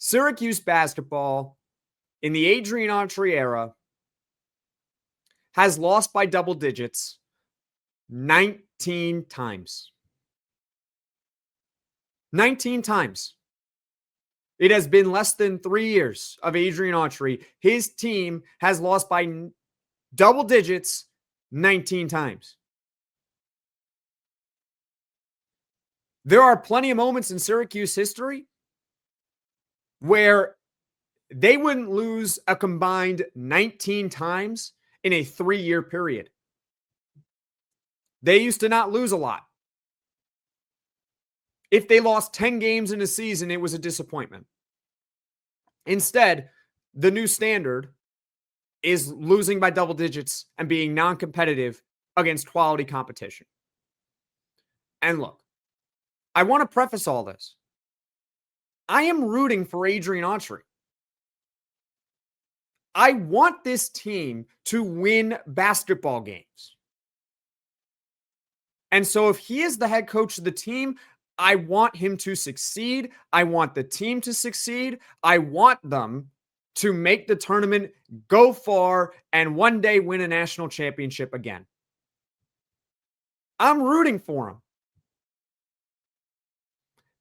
Syracuse basketball in the Adrian Autry era has lost by double digits 19 times. 19 times. It has been less than 3 years of Adrian Autry. His team has lost by double digits 19 times. There are plenty of moments in Syracuse history where they wouldn't lose a combined 19 times in a 3-year period. They used to not lose a lot. If they lost 10 games in a season, it was a disappointment. Instead, the new standard is losing by double digits and being non-competitive against quality competition. And look, I want to preface all this. I am rooting for Adrian Autry. I want this team to win basketball games. And so if he is the head coach of the team, I want him to succeed. I want the team to succeed. I want them to make the tournament, go far, and one day win a national championship again. I'm rooting for him.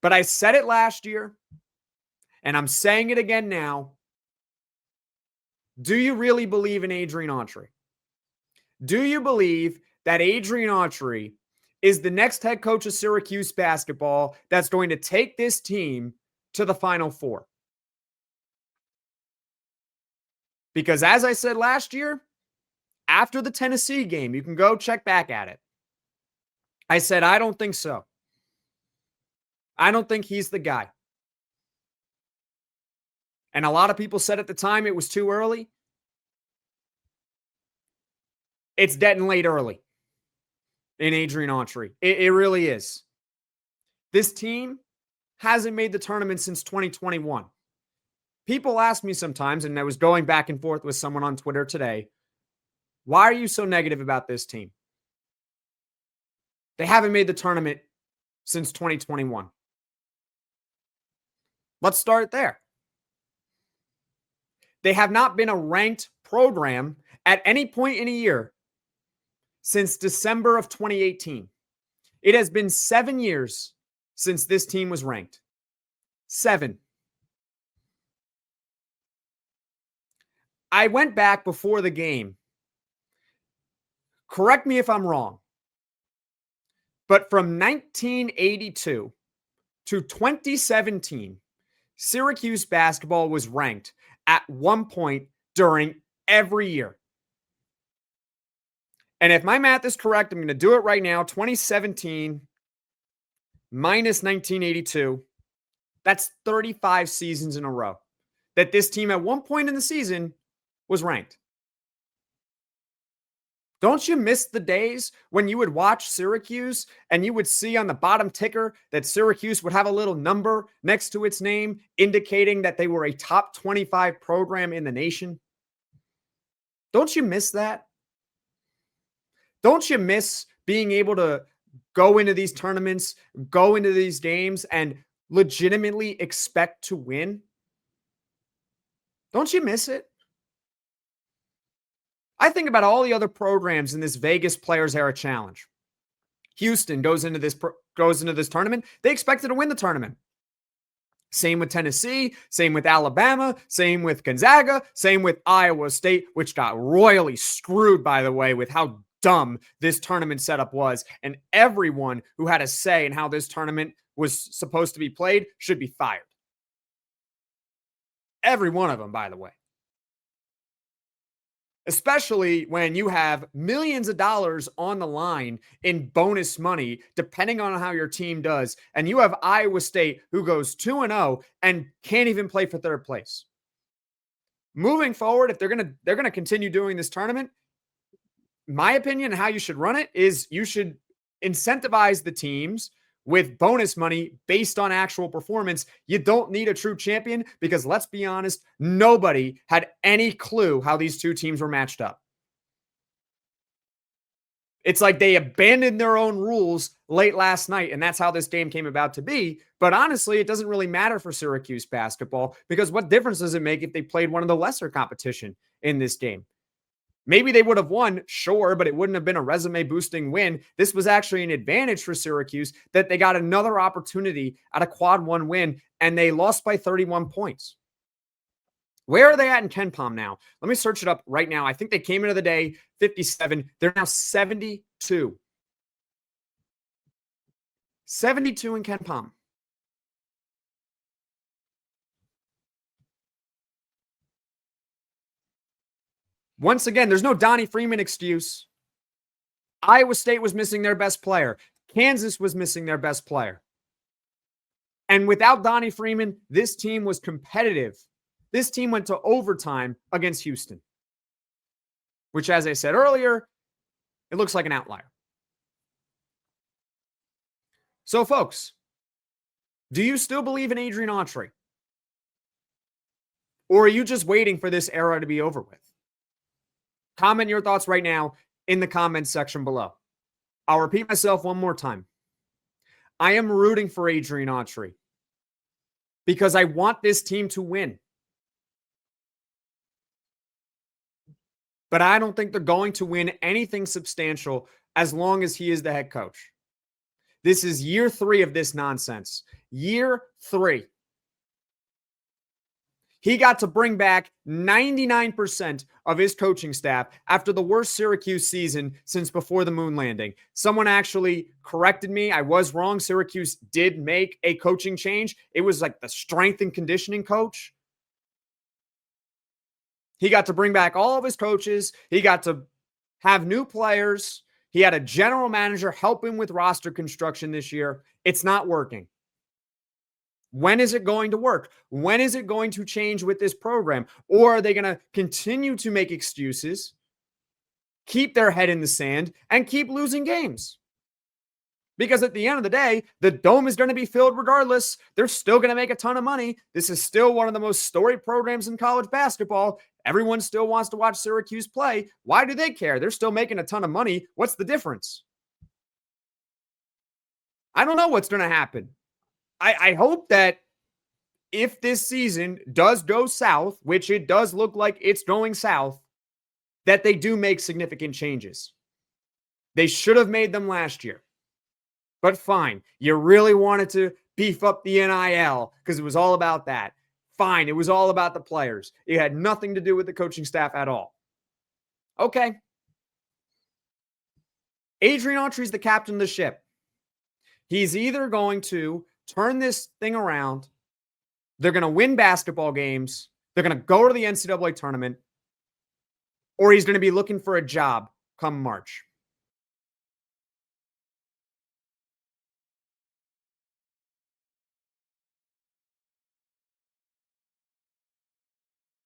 But I said it last year, and I'm saying it again now. Do you really believe in Adrian Autry? Do you believe that Adrian Autry is the next head coach of Syracuse basketball that's going to take this team to the Final Four? Because as I said last year, after the Tennessee game, you can go check back at it. I said, I don't think so. I don't think he's the guy. And a lot of people said at the time it was too early. It's dead and late early in Adrian Autry. It really is. This team hasn't made the tournament since 2021. People ask me sometimes, and I was going back and forth with someone on Twitter today, why are you so negative about this team? They haven't made the tournament since 2021. Let's start there. They have not been a ranked program at any point in a year since December of 2018. It has been 7 years since this team was ranked. 7. I went back before the game. Correct me if I'm wrong. But from 1982 to 2017, Syracuse basketball was ranked at one point during every year. And if my math is correct, I'm going to do it right now. 2017 minus 1982, that's 35 seasons in a row that this team at one point in the season was ranked. Don't you miss the days when you would watch Syracuse and you would see on the bottom ticker that Syracuse would have a little number next to its name indicating that they were a top 25 program in the nation? Don't you miss that? Don't you miss being able to go into these tournaments, go into these games, and legitimately expect to win? Don't you miss it? I think about all the other programs in this Vegas Players Era Challenge. Houston goes into this tournament. They expected to win the tournament. Same with Tennessee, same with Alabama, same with Gonzaga, same with Iowa State, which got royally screwed, by the way, with how dumb this tournament setup was. And everyone who had a say in how this tournament was supposed to be played should be fired. Every one of them, by the way. Especially when you have millions of dollars on the line in bonus money, depending on how your team does. And you have Iowa State who goes 2-0 and can't even play for third place. Moving forward, if they're going to continue doing this tournament, my opinion on how you should run it is you should incentivize the teams with bonus money based on actual performance. You don't need a true champion because, let's be honest, nobody had any clue how these two teams were matched up. It's like they abandoned their own rules late last night, and that's how this game came about to be. But honestly, it doesn't really matter for Syracuse basketball because what difference does it make if they played one of the lesser competition in this game? Maybe they would have won, sure, but it wouldn't have been a resume boosting win. This was actually an advantage for Syracuse that they got another opportunity at a quad one win, and they lost by 31 points. Where are they at in KenPom now? Let me search it up right now. I think they came into the day 57. They're now 72. 72 in KenPom. Once again, there's no Donnie Freeman excuse. Iowa State was missing their best player. Kansas was missing their best player. And without Donnie Freeman, this team was competitive. This team went to overtime against Houston, which, as I said earlier, it looks like an outlier. So, folks, do you still believe in Adrian Autry? Or are you just waiting for this era to be over with? Comment your thoughts right now in the comments section below. I'll repeat myself one more time. I am rooting for Adrian Autry because I want this team to win. But I don't think they're going to win anything substantial as long as he is the head coach. This is year 3 of this nonsense. Year 3. He got to bring back 99% of his coaching staff after the worst Syracuse season since before the moon landing. Someone actually corrected me. I was wrong. Syracuse did make a coaching change. It was like the strength and conditioning coach. He got to bring back all of his coaches. He got to have new players. He had a general manager help him with roster construction this year. It's not working. When is it going to work? When is it going to change with this program? Or are they going to continue to make excuses, keep their head in the sand, and keep losing games? Because at the end of the day, the dome is going to be filled regardless. They're still going to make a ton of money. This is still one of the most storied programs in college basketball. Everyone still wants to watch Syracuse play. Why do they care? They're still making a ton of money. What's the difference? I don't know what's going to happen. I hope that if this season does go south, which it does look like it's going south, that they do make significant changes. They should have made them last year. But fine, you really wanted to beef up the NIL because it was all about that. Fine, it was all about the players. It had nothing to do with the coaching staff at all. Okay. Adrian Autry is the captain of the ship. He's either going to turn this thing around, they're going to win basketball games, they're going to go to the NCAA tournament, or he's going to be looking for a job come March.